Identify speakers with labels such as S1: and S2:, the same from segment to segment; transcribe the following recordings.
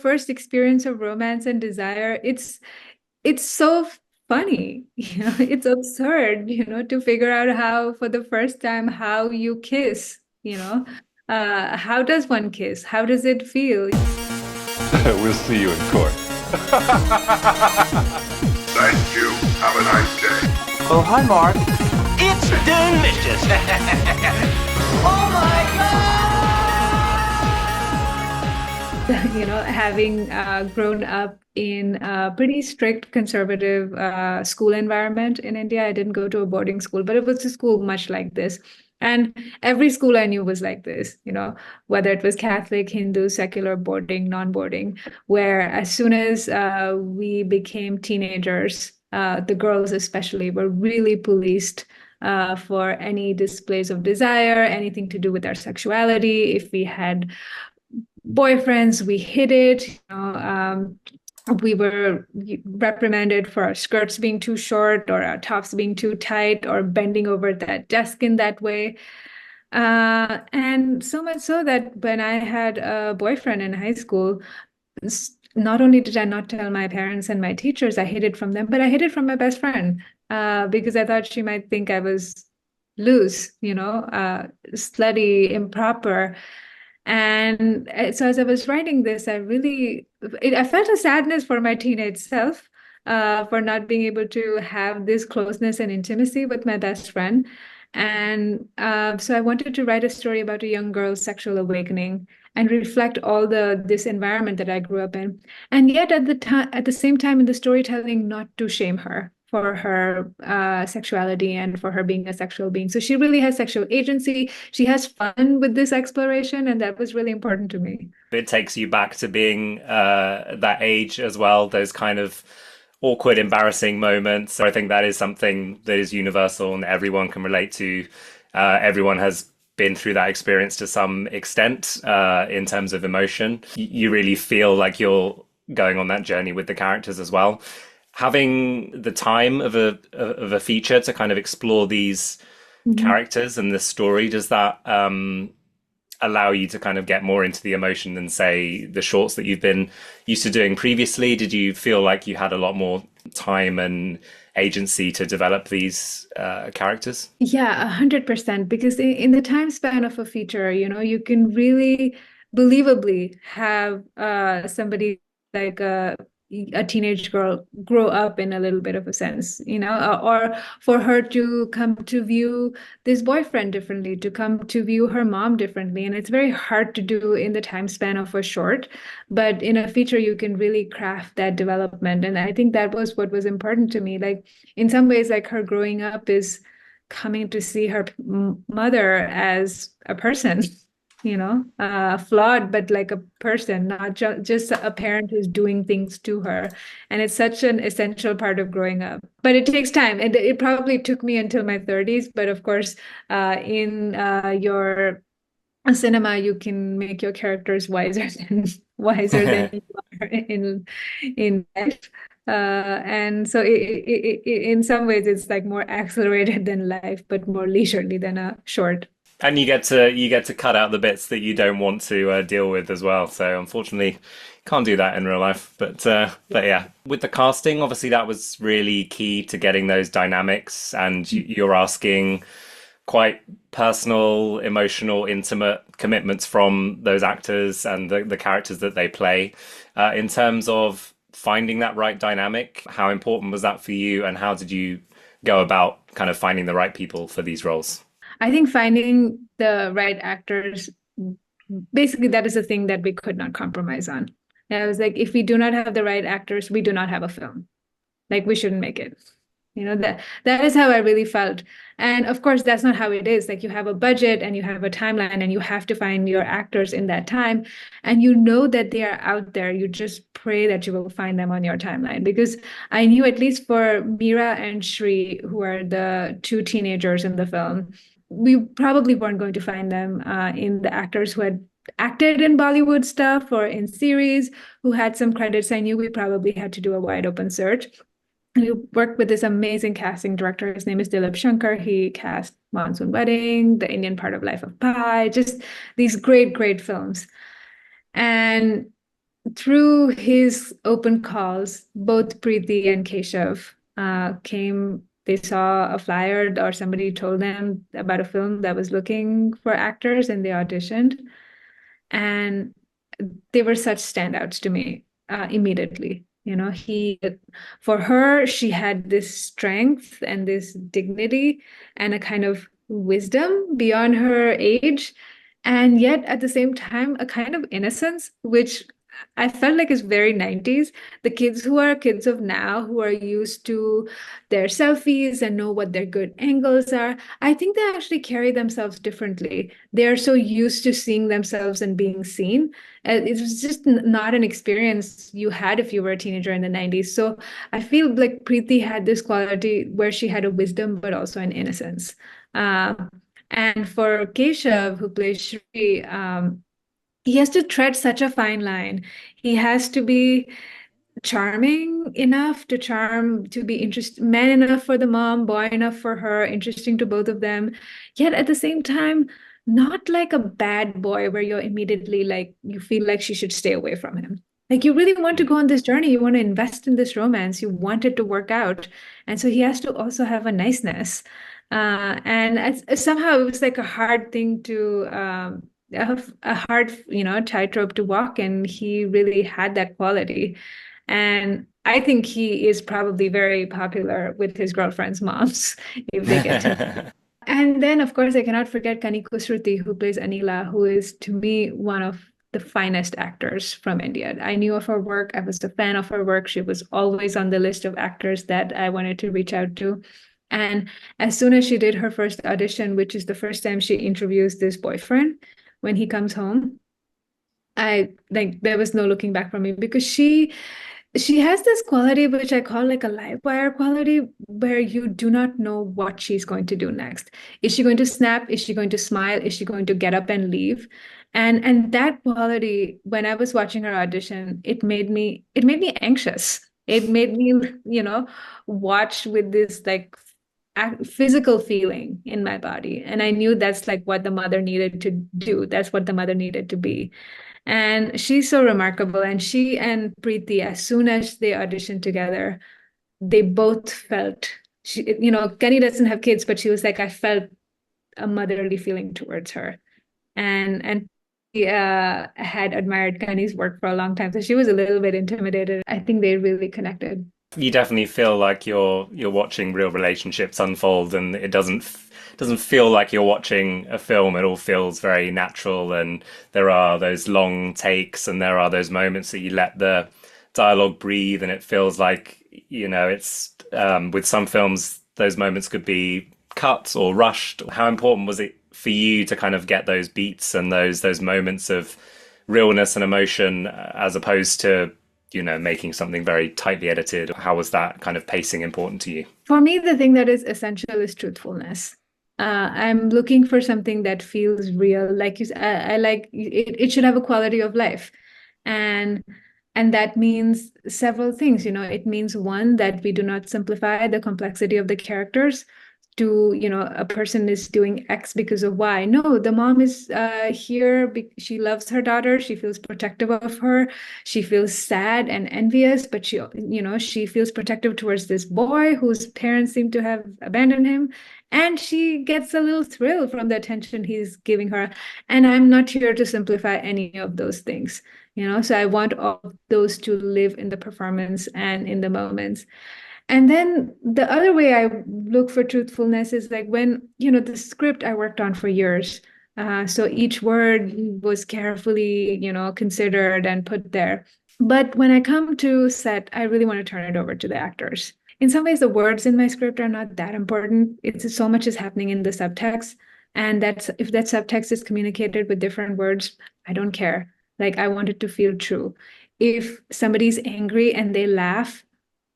S1: first experience of romance and desire, it's so funny, it's absurd, to figure out how, for the first time, how you kiss, how does one kiss? How does it feel?
S2: We'll see you in court.
S3: Thank you. Have a nice day.
S4: Oh, hi, Mark.
S5: It's delicious. Oh my God!
S1: Having grown up in a pretty strict conservative school environment in India, I didn't go to a boarding school, but it was a school much like this. And every school I knew was like this, whether it was Catholic, Hindu, secular, boarding, non-boarding, where as soon as we became teenagers, the girls especially were really policed for any displays of desire, anything to do with our sexuality. If we had boyfriends, we hid it. We were reprimanded for our skirts being too short or our tops being too tight or bending over that desk in that way. And so much so that when I had a boyfriend in high school, not only did I not tell my parents and my teachers, I hid it from them, but I hid it from my best friend because I thought she might think I was loose, slutty, improper. And so as I was writing this, I felt a sadness for my teenage self, for not being able to have this closeness and intimacy with my best friend. And so I wanted to write a story about a young girl's sexual awakening and reflect all this environment that I grew up in. And yet at the same time in the storytelling, not to shame her for her sexuality and for her being a sexual being. So she really has sexual agency. She has fun with this exploration, and that was really important to me.
S6: It takes you back to being that age as well, those kind of awkward, embarrassing moments. So I think that is something that is universal and everyone can relate to. Everyone has been through that experience to some extent in terms of emotion. You really feel like you're going on that journey with the characters as well. Having the time of a feature to kind of explore these characters and this story, does that allow you to kind of get more into the emotion than, say, the shorts that you've been used to doing previously? Did you feel like you had a lot more time and agency to develop these characters?
S1: Yeah, 100%. Because in the time span of a feature, you can really believably have somebody like a teenage girl grow up in a little bit of a sense, or for her to come to view this boyfriend differently, to come to view her mom differently. And it's very hard to do in the time span of a short, but in a feature, you can really craft that development. And I think that was what was important to me. Like in some ways, like her growing up is coming to see her mother as a person, flawed, but like a person, not just a parent who's doing things to her. And it's such an essential part of growing up. But it takes time. And it probably took me until my 30s. But of course, in your cinema, you can make your characters wiser than you are in life. And so in some ways, it's like more accelerated than life, but more leisurely than a short.
S6: And you get to cut out the bits that you don't want to deal with as well. So unfortunately, can't do that in real life. But yeah, with the casting, obviously that was really key to getting those dynamics. And you're asking quite personal, emotional, intimate commitments from those actors and the characters that they play. In terms of finding that right dynamic, how important was that for you? And how did you go about kind of finding the right people for these roles?
S1: I think finding the right actors, basically that is a thing that we could not compromise on. And I was like, if we do not have the right actors, we do not have a film. Like we shouldn't make it. That is how I really felt. And of course, that's not how it is. Like you have a budget and you have a timeline and you have to find your actors in that time. And you know that they are out there. You just pray that you will find them on your timeline. Because I knew, at least for Mira and Shri, who are the two teenagers in the film, we probably weren't going to find them in the actors who had acted in Bollywood stuff or in series, who had some credits. I knew we probably had to do a wide open search. And we worked with this amazing casting director. His name is Dilip Shankar. He cast Monsoon Wedding, The Indian Part of Life of Pi, just these great, great films. And through his open calls, both Preeti and Keshav came. They saw a flyer or somebody told them about a film that was looking for actors, and they auditioned. And they were such standouts to me immediately. For her, she had this strength and this dignity and a kind of wisdom beyond her age, and yet at the same time, a kind of innocence, which I felt like is very 90s. The kids who are kids of now, who are used to their selfies and know what their good angles are, I think they actually carry themselves differently. They're so used to seeing themselves and being seen. It was just not an experience you had if you were a teenager in the 90s. So I feel like Preeti had this quality where she had a wisdom, but also an innocence. Uh, and for Keshav, who plays Shri, he has to tread such a fine line. He has to be charming enough to charm, to be man enough for the mom, boy enough for her, interesting to both of them. Yet at the same time, not like a bad boy where you're immediately like, you feel like she should stay away from him. Like you really want to go on this journey. You want to invest in this romance. You want it to work out. And so he has to also have a niceness. Somehow it was like a hard thing to, a hard, tightrope to walk. And he really had that quality. And I think he is probably very popular with his girlfriend's moms if they get to. And then, of course, I cannot forget Kaniko Shruti, who plays Anila, who is, to me, one of the finest actors from India. I knew of her work. I was a fan of her work. She was always on the list of actors that I wanted to reach out to. And as soon as she did her first audition, which is the first time she interviews this boyfriend when he comes home, there was no looking back for me, because she has this quality which I call like a live wire quality, where you do not know what she's going to do next. Is she going to snap? Is she going to smile? Is she going to get up and leave? And that quality, when I was watching her audition, it made me anxious. It made me, watch with this like physical feeling in my body. And I knew that's like what the mother needed to do. That's what the mother needed to be. And she's so remarkable. And she and Preeti, as soon as they auditioned together, they both felt, Kenny doesn't have kids, but she was like, I felt a motherly feeling towards her. And she had admired Kenny's work for a long time. So she was a little bit intimidated. I think they really connected.
S6: You definitely feel like you're watching real relationships unfold, and it doesn't feel like you're watching a film. It all feels very natural, and there are those long takes, and there are those moments that you let the dialogue breathe, and it feels like, it's with some films those moments could be cut or rushed. How important was it for you to kind of get those beats and those moments of realness and emotion, as opposed to making something very tightly edited? How was that kind of pacing important to you?
S1: For me, the thing that is essential is truthfulness. I'm looking for something that feels real. Like you said, I like it. It should have a quality of life, and that means several things. It means, one, that we do not simplify the complexity of the characters to, a person is doing X because of Y. No, the mom is here. She loves her daughter. She feels protective of her. She feels sad and envious, but she feels protective towards this boy whose parents seem to have abandoned him. And she gets a little thrill from the attention he's giving her. And I'm not here to simplify any of those things, so I want all of those to live in the performance and in the moments. And then the other way I look for truthfulness is like when, the script I worked on for years. So each word was carefully, considered and put there. But when I come to set, I really want to turn it over to the actors. In some ways, the words in my script are not that important. It's so much is happening in the subtext. And if that subtext is communicated with different words, I don't care. Like, I want it to feel true. If somebody's angry and they laugh,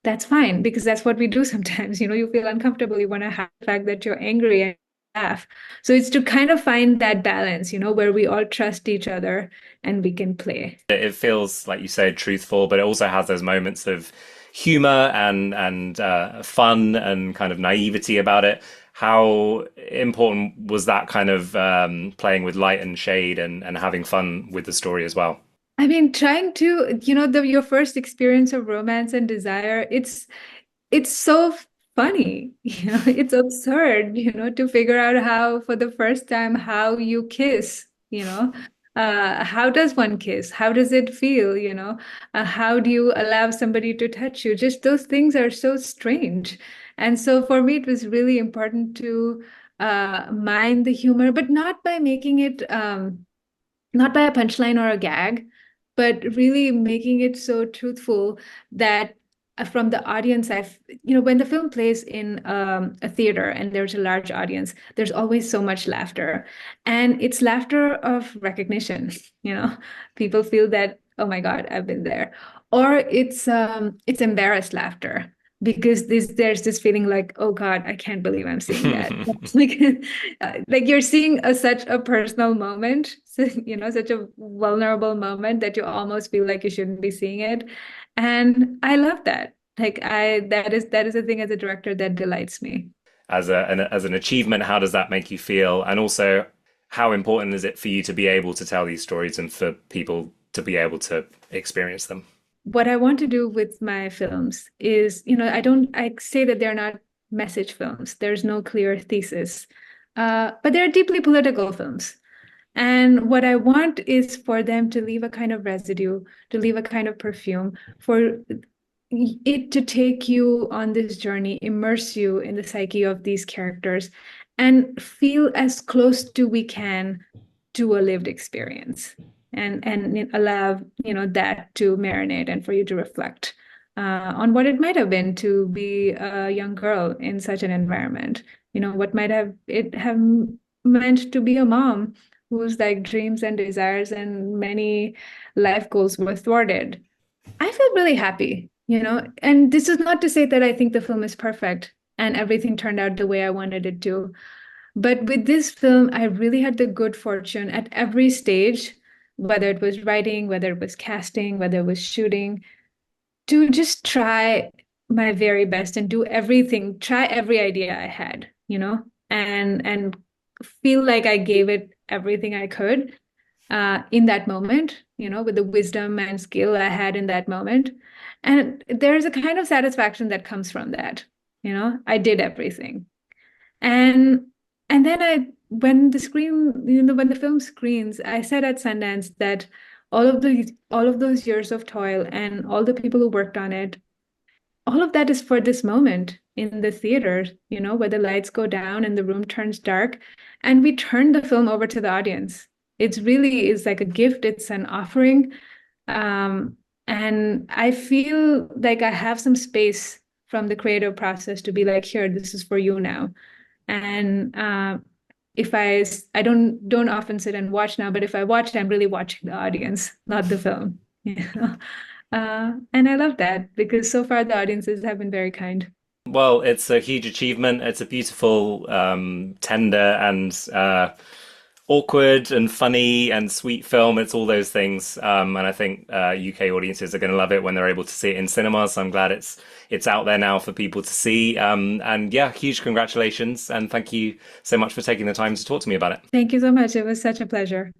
S1: that's fine, because that's what we do sometimes. You feel uncomfortable. You want to hide the fact that you're angry and laugh. So it's to kind of find that balance, where we all trust each other and we can play.
S6: It feels, like you said, truthful, but it also has those moments of humor and fun and kind of naivety about it. How important was that kind of playing with light and shade and having fun with the story as well?
S1: I mean, trying to, your first experience of romance and desire, it's so funny, it's absurd, to figure out how, for the first time, how you kiss, how does one kiss? How does it feel, how do you allow somebody to touch you? Just those things are so strange. And so for me, it was really important to mind the humor, but not by making it, not by a punchline or a gag, but really making it so truthful that from the audience, when the film plays in a theater and there's a large audience, there's always so much laughter. And it's laughter of recognition, people feel that, oh my God, I've been there. Or it's embarrassed laughter because there's this feeling like, oh God, I can't believe I'm seeing that. Like you're seeing such a personal moment, such a vulnerable moment that you almost feel like you shouldn't be seeing it. And I love that. That is a thing as a director that delights me.
S6: As an achievement, how does that make you feel? And also, how important is it for you to be able to tell these stories and for people to be able to experience them?
S1: What I want to do with my films is, I say that they're not message films. There's no clear thesis, but they're deeply political films. And what I want is for them to leave a kind of residue, to leave a kind of perfume, for it to take you on this journey, immerse you in the psyche of these characters, and feel as close to we can to a lived experience, and allow that to marinate and for you to reflect on what it might have been to be a young girl in such an environment. What might have meant to be a mom whose like dreams and desires and many life goals were thwarted. I feel really happy, and this is not to say that I think the film is perfect and everything turned out the way I wanted it to. But with this film, I really had the good fortune at every stage, whether it was writing, whether it was casting, whether it was shooting, to just try my very best and do everything, try every idea I had, and feel like I gave it everything I could in that moment, with the wisdom and skill I had in that moment. And there's a kind of satisfaction that comes from that. I did everything. And and then when when the film screens, I said at Sundance that all of those years of toil and all the people who worked on it, all of that is for this moment in the theater, where the lights go down and the room turns dark, and we turn the film over to the audience. It's really is like a gift. It's an offering, and I feel like I have some space from the creative process to be like, here, this is for you now. And if I don't often sit and watch now, but if I watch, I'm really watching the audience, not the film. And I love that because so far the audiences have been very kind.
S6: Well, it's a huge achievement. It's a beautiful, tender and awkward and funny and sweet film. It's all those things, and I think UK audiences are going to love it when they're able to see it in cinemas. So I'm glad it's out there now for people to see. And yeah, huge congratulations and thank you so much for taking the time to talk to me about it.
S1: Thank you so much. It was such a pleasure.